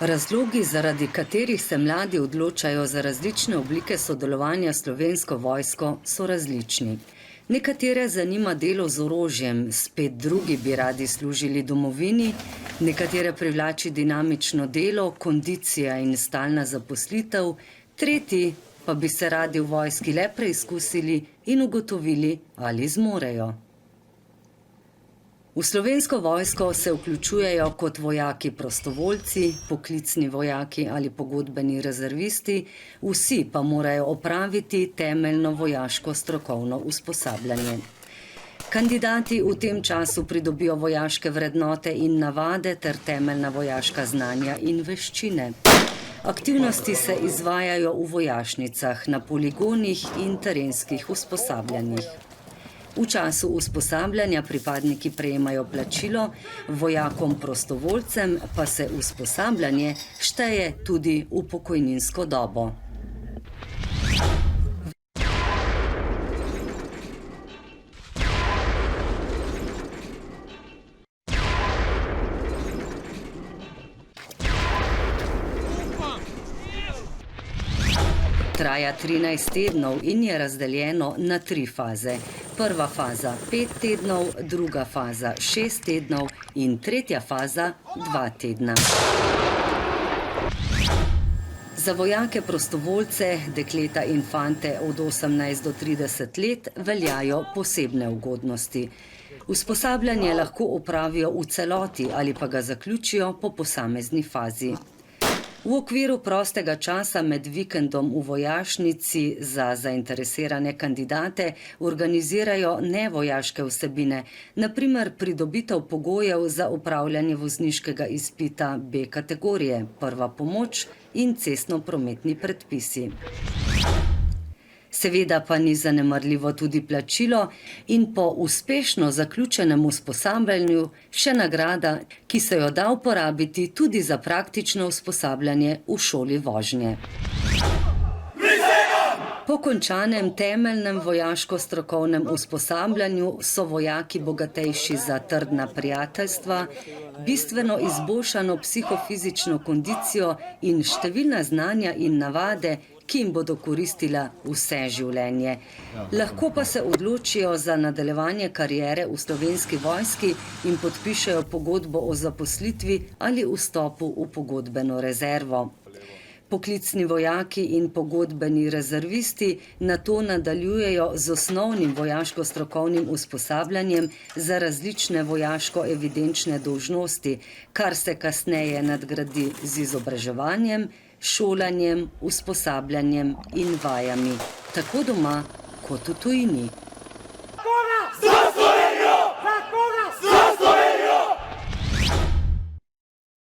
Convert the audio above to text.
Razlogi, zaradi katerih se mladi odločajo za različne oblike sodelovanja s Slovensko vojsko, so različni. Nekatere zanima delo z orožjem, spet drugi bi radi služili domovini, nekatere privlači dinamično delo, kondicija in stalna zaposlitev, tretji pa bi se radi v vojski le preizkusili in ugotovili, ali zmorejo. V Slovensko vojsko se vključujejo kot vojaki prostovoljci, poklicni vojaki ali pogodbeni rezervisti, vsi pa morajo opraviti temeljno vojaško strokovno usposabljanje. Kandidati v tem času pridobijo vojaške vrednote in navade ter temeljna vojaška znanja in veščine. Aktivnosti se izvajajo v vojašnicah, na poligonih in terenskih usposabljanjih. V času usposabljanja pripadniki prejemajo plačilo, vojakom prostovoljcem pa se usposabljanje šteje tudi v pokojninsko dobo. Traja 13 tednov in je razdeljeno na 3 faze. Prva faza 5 tednov, druga faza 6 tednov in tretja faza 2 tedna. Za vojake prostovoljce, dekleta in fante od 18 do 30 let veljajo posebne ugodnosti. Usposabljanje lahko opravijo v celoti ali pa ga zaključijo po posamezni fazi. V okviru prostega časa med vikendom v vojašnici za zainteresirane kandidate organizirajo nevojaške vsebine, na primer pridobitev pogojev za opravljanje vozniškega izpita B kategorije, prva pomoč in cestno-prometni predpisi. Seveda pa ni zanemarljivo tudi plačilo in po uspešno zaključenem usposabljanju še nagrada, ki se jo da uporabiti tudi za praktično usposabljanje v šoli vožnje. Po končanem temeljnem vojaško-strokovnem usposabljanju so vojaki bogatejši za trdna prijateljstva, bistveno izboljšano psihofizično kondicijo in številna znanja in navade, ki jim bodo koristila vse življenje. Lahko pa se odločijo za nadaljevanje kariere v Slovenski vojski in podpišejo pogodbo o zaposlitvi ali vstopu v pogodbeno rezervo. Poklicni vojaki in pogodbeni rezervisti nato nadaljujejo z osnovnim vojaško-strokovnim usposabljanjem za različne vojaško-evidenčne dolžnosti, kar se kasneje nadgradi z izobraževanjem, šolanjem, usposabljanjem in vajami, tako doma kot v tujini.